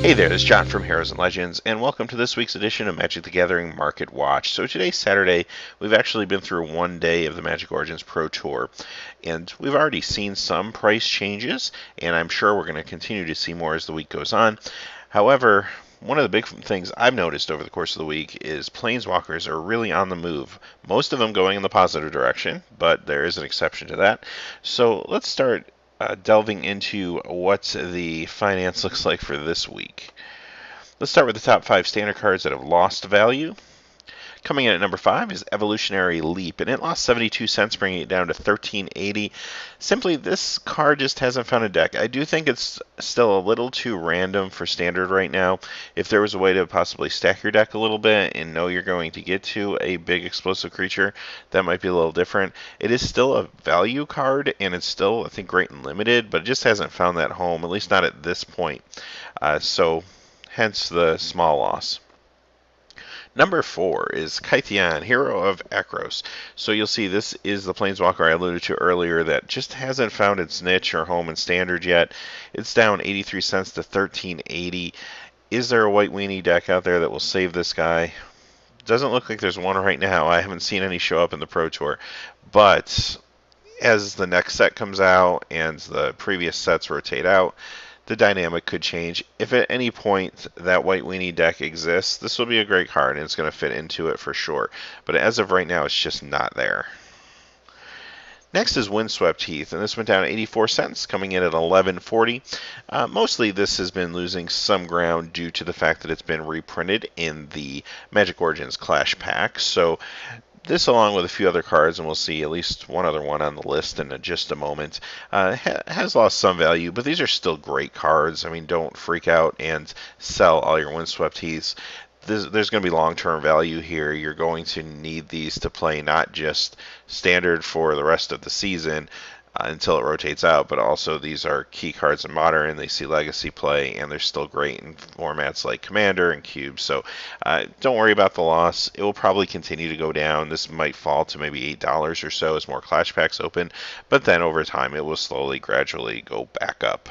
Hey there, this is John from Heroes and Legends, and welcome to this week's edition of Magic the Gathering Market Watch. So today's Saturday, we've actually been through one day of the Magic Origins Pro Tour, and we've already seen some price changes, and I'm sure we're going to continue to see more as the week goes on. However, one of the big things I've noticed over the course of the week is Planeswalkers are really on the move. Most of them going in the positive direction, but there is an exception to that. So let's start delving into what the finance looks like for this week. Let's start with the top 5 standard cards that have lost value. Coming in at number 5 is Evolutionary Leap, and it lost 72 cents, bringing it down to $13.80. Simply, this card just hasn't found a deck. I do think it's still a little too random for standard right now. If there was a way to possibly stack your deck a little bit and know you're going to get to a big explosive creature, that might be a little different. It is still a value card, and it's still, I think, great and limited, but it just hasn't found that home, at least not at this point. So hence the small loss. Number 4 is Kytheon, Hero of Akros. So you'll see this is the Planeswalker I alluded to earlier that just hasn't found its niche or home in Standard yet. It's down 83 cents to $13.80. Is there a white weenie deck out there that will save this guy? Doesn't look like there's one right now. I haven't seen any show up in the Pro Tour. But as the next set comes out and the previous sets rotate out, the dynamic could change. If at any point that white weenie deck exists, this will be a great card and it's going to fit into it for sure. But as of right now, it's just not there. Next is Windswept Heath, and this went down 84 cents, coming in at $11.40. Mostly this has been losing some ground due to the fact that it's been reprinted in the Magic Origins Clash Pack. So this, along with a few other cards, and we'll see at least one other one on the list in just a moment, has lost some value, but these are still great cards. I mean, don't freak out and sell all your Windswept Heaths. There's going to be long-term value here. You're going to need these to play not just Standard for the rest of the season, until it rotates out, but also these are key cards in Modern, they see Legacy play, and they're still great in formats like Commander and Cube, so don't worry about the loss. It will probably continue to go down. This might fall to maybe $8 or so as more Clash Packs open, but then over time it will slowly, gradually go back up.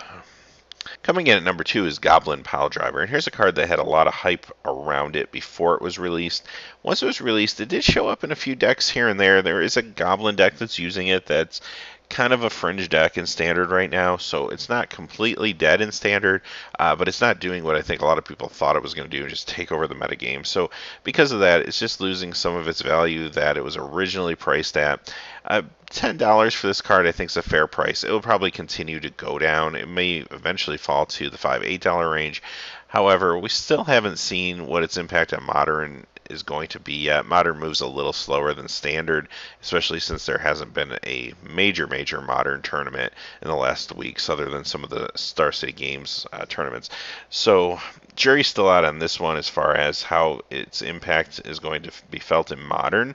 Coming in at number 2 is Goblin Piledriver, and here's a card that had a lot of hype around it before it was released. Once it was released, it did show up in a few decks here and there. There is a Goblin deck that's using it that's kind of a fringe deck in Standard right now, so it's not completely dead in Standard, but it's not doing what I think a lot of people thought it was going to do, and just take over the metagame. So because of that, it's just losing some of its value that it was originally priced at. $10 for this card I think is a fair price. It will probably continue to go down. It may eventually fall to the $5-8 range. However, we still haven't seen what its impact on Modern is going to be yet. Modern moves a little slower than Standard, especially since there hasn't been a major Modern tournament in the last weeks, other than some of the Star City Games tournaments. So jury's still out on this one as far as how its impact is going to be felt in Modern.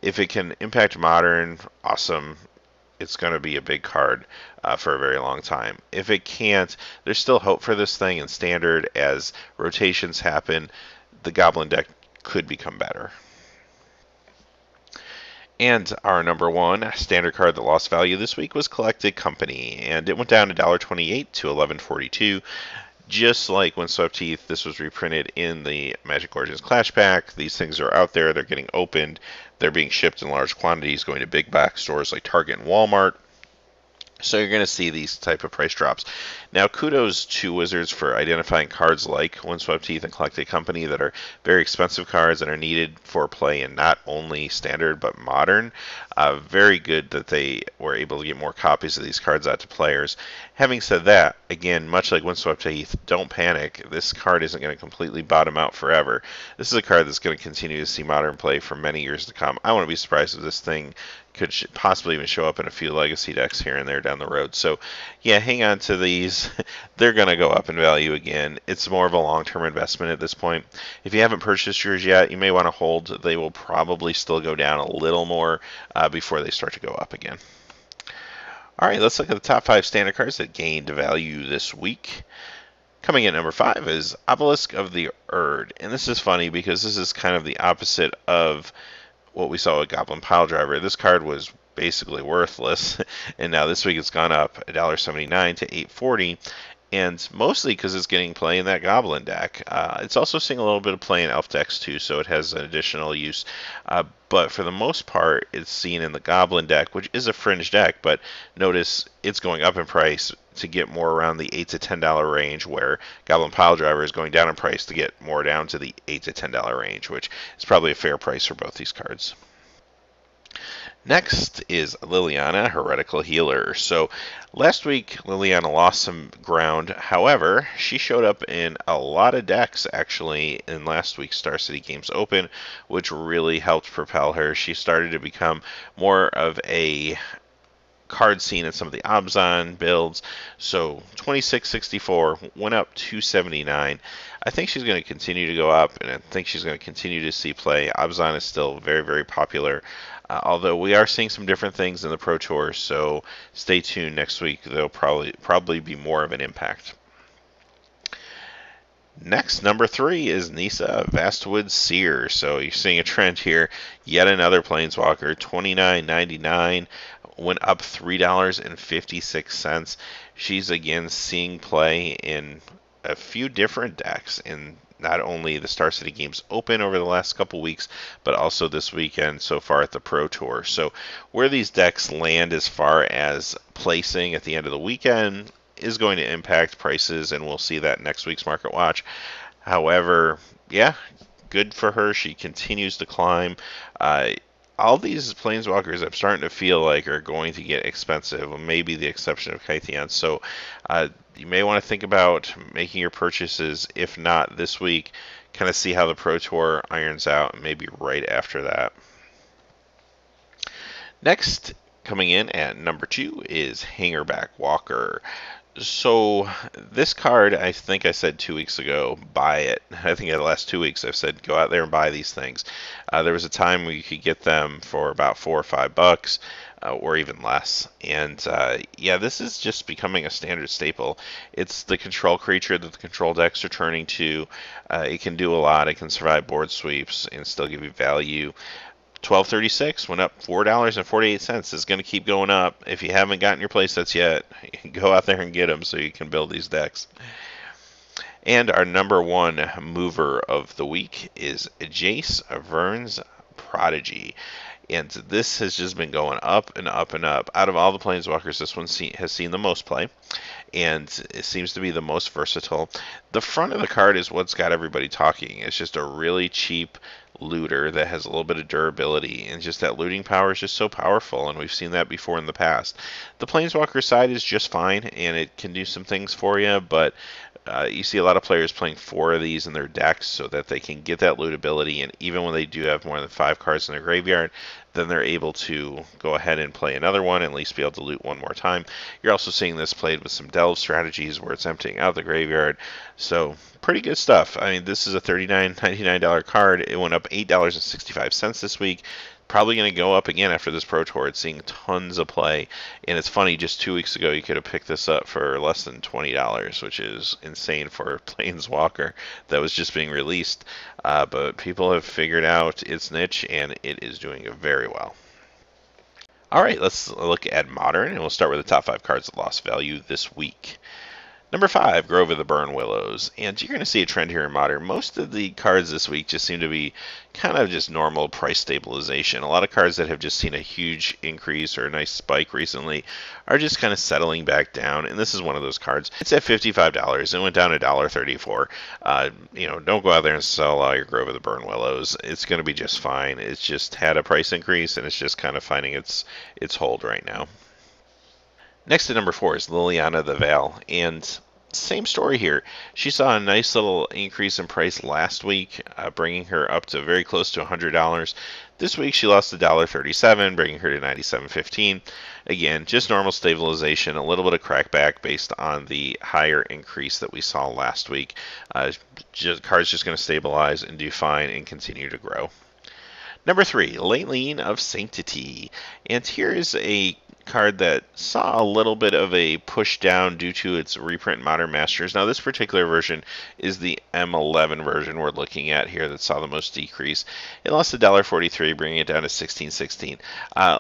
If it can impact Modern, awesome. It's going to be a big card for a very long time. If it can't, there's still hope for this thing in Standard. As rotations happen, the Goblin deck could become better. And our number 1 standard card that lost value this week was Collected Company, and it went down $1.28 to $11.42. Just like Windswept Heath, this was reprinted in the Magic Origins Clash Pack. These things are out there, they're getting opened, they're being shipped in large quantities, going to big box stores like Target and Walmart. So you're going to see these type of price drops. Now, kudos to Wizards for identifying cards like Windswept Heath and Collected Company that are very expensive cards that are needed for play in not only Standard but Modern. Very good that they were able to get more copies of these cards out to players. Having said that, again, much like Windswept Heath, don't panic. This card isn't going to completely bottom out forever. This is a card that's going to continue to see Modern play for many years to come. I wouldn't be surprised if this thing could possibly even show up in a few Legacy decks here and there down the road. So, yeah, hang on to these. They're going to go up in value again. It's more of a long-term investment at this point. If you haven't purchased yours yet, you may want to hold. They will probably still go down a little more before they start to go up again. All right, let's look at the top 5 standard cards that gained value this week. Coming in at number 5 is Obelisk of the Erd. And this is funny because this is kind of the opposite of what we saw with Goblin Piledriver. This card was basically worthless, and now this week it's gone up $1.79 to $8.40. and mostly because it's getting play in that Goblin deck. It's also seeing a little bit of play in Elf decks too, so it has an additional use. But for the most part, it's seen in the Goblin deck, which is a fringe deck, but notice it's going up in price to get more around the $8 to $10 range, where Goblin Piledriver is going down in price to get more down to the $8 to $10 range, which is probably a fair price for both these cards. Next is Liliana, Heretical Healer. So last week, Liliana lost some ground. However, she showed up in a lot of decks, actually, in last week's Star City Games Open, which really helped propel her. She started to become more of a card scene in some of the Abzan builds. So 2664 went up 279. I think she's going to continue to go up, and I think she's going to continue to see play. Abzan is still very, very popular. Although we are seeing some different things in the Pro Tour, so stay tuned next week. There'll probably be more of an impact. Next, number 3 is Nissa, Vastwood Seer. So you're seeing a trend here. Yet another Planeswalker, $29.99, went up $3.56. She's again seeing play in a few different decks in not only the Star City Games Open over the last couple weeks, but also this weekend so far at the Pro Tour. So where these decks land as far as placing at the end of the weekend is going to impact prices, and we'll see that next week's Market Watch. However, yeah, good for her. She continues to climb. All these Planeswalkers I'm starting to feel like are going to get expensive, with maybe the exception of Kytheon. So you may want to think about making your purchases, if not this week, kind of see how the Pro Tour irons out, and maybe right after that. Next, coming in at number 2 is Hangerback Walker. So this card, I think I said 2 weeks ago, buy it. I think in the last 2 weeks I've said go out there and buy these things. There was a time where you could get them for about $4 or $5, or even less. And yeah, this is just becoming a standard staple. It's the control creature that the control decks are turning to. It can do a lot. It can survive board sweeps and still give you value. 1236 went up $4.48. It's going to keep going up. If you haven't gotten your playsets yet, go out there and get them so you can build these decks. And our number 1 mover of the week is Jace Vern's Prodigy. And this has just been going up and up and up. Out of all the Planeswalkers, this one has seen the most play, and it seems to be the most versatile. The front of the card is what's got everybody talking. It's just a really cheap looter that has a little bit of durability, and just that looting power is just so powerful, and we've seen that before in the past. The Planeswalker side is just fine, and it can do some things for you, but you see a lot of players playing 4 of these in their decks so that they can get that lootability, and even when they do have more than 5 cards in their graveyard, then they're able to go ahead and play another one, and at least be able to loot one more time. You're also seeing this played with some delve strategies where it's emptying out the graveyard. So pretty good stuff. I mean, this is a $39.99 card. It went up $8.65 this week. Probably going to go up again after this Pro Tour. It's seeing tons of play. And it's funny, just 2 weeks ago, you could have picked this up for less than $20, which is insane for a Planeswalker that was just being released. But people have figured out its niche, and it is doing very well. All right, let's look at Modern, and we'll start with the top 5 cards that lost value this week. Number 5, Grove of the Burn Willows. And you're going to see a trend here in Modern. Most of the cards this week just seem to be kind of just normal price stabilization. A lot of cards that have just seen a huge increase or a nice spike recently are just kind of settling back down. And this is one of those cards. It's at $55. It went down to $1.34. Don't go out there and sell all your Grove of the Burn Willows. It's going to be just fine. It's just had a price increase, and it's just kind of finding its hold right now. Next at number 4 is Liliana the Veil, and same story here. She saw a nice little increase in price last week, bringing her up to very close to $100. This week she lost $1.37, bringing her to $97.15. Again, just normal stabilization, a little bit of crackback based on the higher increase that we saw last week. Card's just going to stabilize and do fine and continue to grow. Number 3, Lane of Sanctity, and here is a card that saw a little bit of a push down due to its reprint in Modern Masters. Now, this particular version is the M11 version we're looking at here that saw the most decrease. It lost $1.43, bringing it down to $16.16.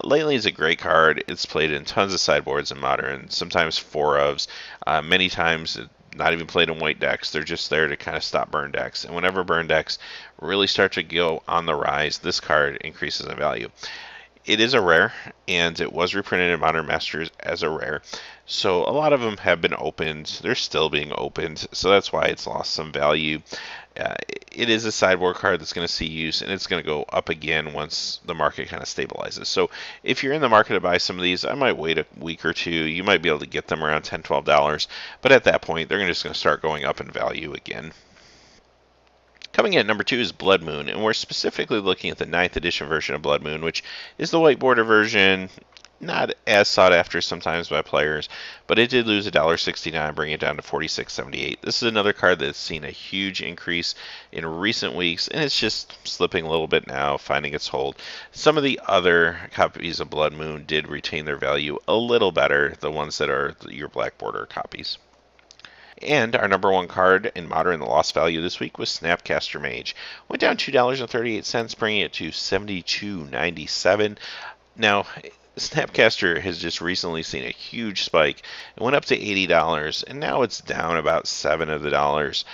Lately is a great card. It's played in tons of sideboards in Modern, sometimes 4 ofs. Many times not even played in white decks. They're just there to kind of stop burn decks. And whenever burn decks really start to go on the rise, this card increases in value. It is a rare, and it was reprinted in Modern Masters as a rare. So a lot of them have been opened. They're still being opened, so that's why it's lost some value. It is a sideboard card that's going to see use, and it's going to go up again once the market kind of stabilizes. So if you're in the market to buy some of these, I might wait a week or two. You might be able to get them around $10, $12, but at that point, they're just going to start going up in value again. Coming in at number 2 is Blood Moon, and we're specifically looking at the 9th edition version of Blood Moon, which is the white border version. Not as sought after sometimes by players, but it did lose $1.69, bringing it down to $46.78. This is another card that's seen a huge increase in recent weeks, and it's just slipping a little bit now, finding its hold. Some of the other copies of Blood Moon did retain their value a little better, the ones that are your black border copies. And our number 1 card in Modern, the lost value this week, was Snapcaster Mage. Went down $2.38, bringing it to $72.97. Now, Snapcaster has just recently seen a huge spike. It went up to $80, and now it's down about $7 of the dollars.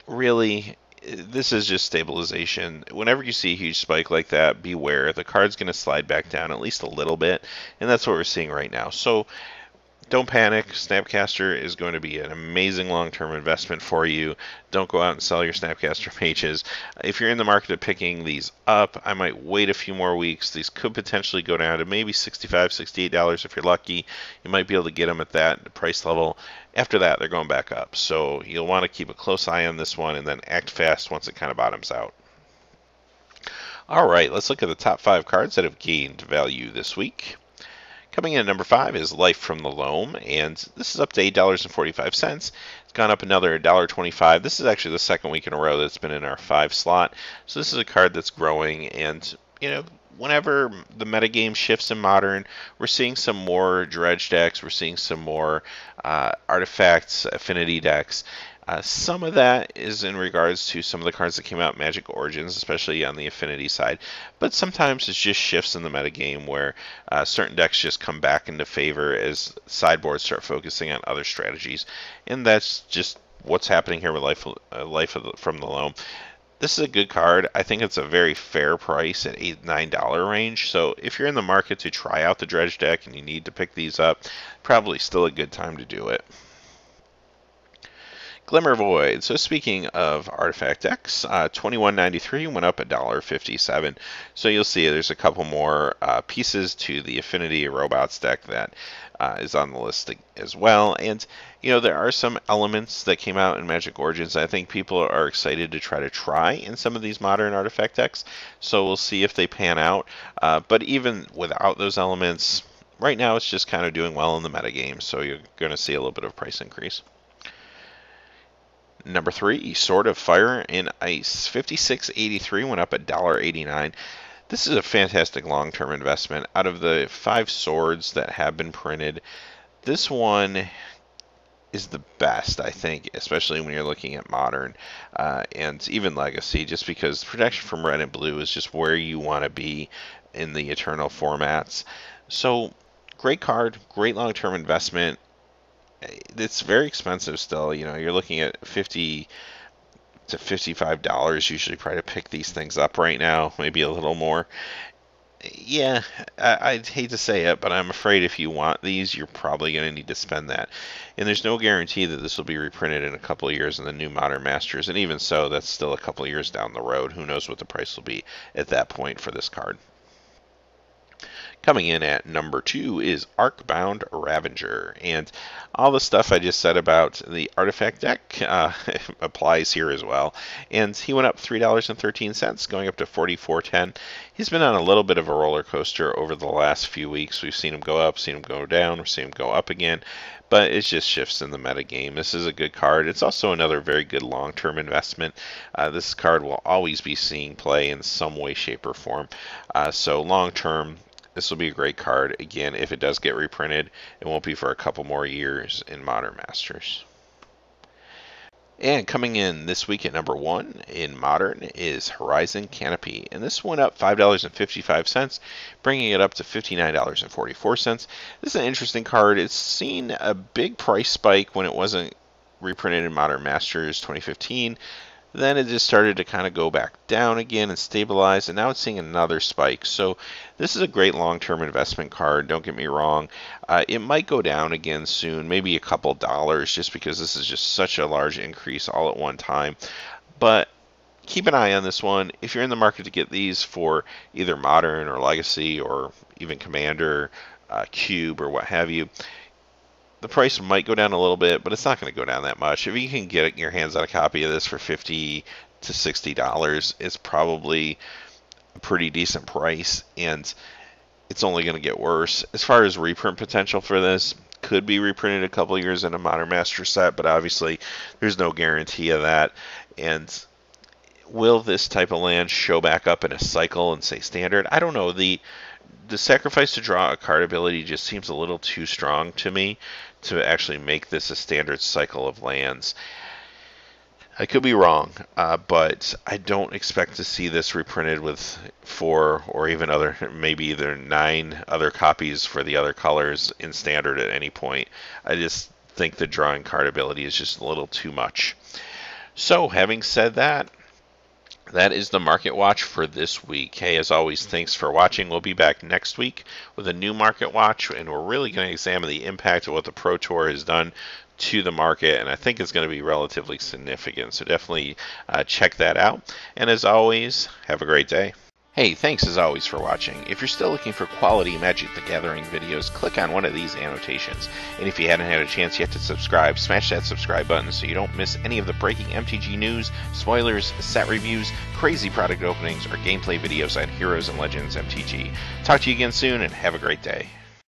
Really, this is just stabilization. Whenever you see a huge spike like that, beware. The card's going to slide back down at least a little bit, and that's what we're seeing right now. So don't panic. Snapcaster is going to be an amazing long-term investment for you. Don't go out and sell your Snapcaster Mages. If you're in the market of picking these up, I might wait a few more weeks. These could potentially go down to maybe $65, $68 if you're lucky. You might be able to get them at that price level. After that, they're going back up. So you'll want to keep a close eye on this one and then act fast once it kind of bottoms out. All right, let's look at the top 5 cards that have gained value this week. Coming in at number 5 is Life from the Loam, and this is up to $8.45. It's gone up another $1.25. This is actually the second week in a row that's been in our 5 slot. So this is a card that's growing, and whenever the metagame shifts in Modern, we're seeing some more dredge decks, we're seeing some more artifacts, affinity decks. Some of that is in regards to some of the cards that came out in Magic Origins, especially on the affinity side. But sometimes it's just shifts in the metagame where certain decks just come back into favor as sideboards start focusing on other strategies. And that's just what's happening here with Life from the Loam. This is a good card. I think it's a very fair price at $8, $9 range. So if you're in the market to try out the dredge deck and you need to pick these up, probably still a good time to do it. Glimmer Void. So speaking of artifact decks, $21.93 went up $1.57. So you'll see there's a couple more pieces to the Affinity Robots deck that is on the list as well. And there are some elements that came out in Magic Origins I think people are excited to try in some of these modern artifact decks. So we'll see if they pan out. But even without those elements, right now it's just kind of doing well in the metagame. So you're going to see a little bit of price increase. Number 3, Sword of Fire and Ice. $56.83 went up $1.89. This is a fantastic long-term investment. Out of the 5 swords that have been printed, this one is the best, I think, especially when you're looking at Modern and even Legacy, just because protection from red and blue is just where you want to be in the Eternal formats. So, great card, great long-term investment. It's very expensive still. You're looking at $50 to $55 usually probably to pick these things up right now, maybe a little more. Yeah, I'd hate to say it, but I'm afraid if you want these, you're probably going to need to spend that. And there's no guarantee that this will be reprinted in a couple of years in the new Modern Masters, and even so, that's still a couple of years down the road. Who knows what the price will be at that point for this card. Coming in at number 2 is Arcbound Ravager, and all the stuff I just said about the artifact deck applies here as well. And he went up $3.13, going up to $44.10. He's been on a little bit of a roller coaster over the last few weeks. We've seen him go up, seen him go down, we've seen him go up again, but it just shifts in the metagame. This is a good card. It's also another very good long-term investment. This card will always be seeing play in some way, shape, or form. So long-term, this will be a great card. Again, if it does get reprinted, it won't be for a couple more years in Modern Masters. And coming in this week at number 1 in Modern is Horizon Canopy. And this went up $5.55, bringing it up to $59.44. This is an interesting card. It's seen a big price spike when it wasn't reprinted in Modern Masters 2015. Then it just started to kind of go back down again and stabilize, and now it's seeing another spike. So this is a great long-term investment card, don't get me wrong. It might go down again soon, maybe a couple dollars, just because this is just such a large increase all at one time. But keep an eye on this one. If you're in the market to get these for either Modern or Legacy or even Commander, Cube, or what have you, the price might go down a little bit, but it's not going to go down that much. If you can get your hands on a copy of this for $50 to $60, it's probably a pretty decent price, and it's only going to get worse. As far as reprint potential for this, could be reprinted a couple years in a Modern Master set, but obviously there's no guarantee of that. And will this type of land show back up in a cycle and say standard? I don't know. The sacrifice to draw a card ability just seems a little too strong to me to actually make this a standard cycle of lands. I could be wrong, but I don't expect to see this reprinted with 4 or even maybe either 9 other copies for the other colors in standard at any point. I just think the drawing card ability is just a little too much. So, having said that, that is the Market Watch for this week. Hey, as always, thanks for watching. We'll be back next week with a new Market Watch, and we're really going to examine the impact of what the Pro Tour has done to the market, and I think it's going to be relatively significant. So definitely check that out. And as always, have a great day. Hey, thanks as always for watching. If you're still looking for quality Magic the Gathering videos, click on one of these annotations. And if you hadn't had a chance yet to subscribe, smash that subscribe button so you don't miss any of the breaking MTG news, spoilers, set reviews, crazy product openings, or gameplay videos on Heroes and Legends MTG. Talk to you again soon, and have a great day.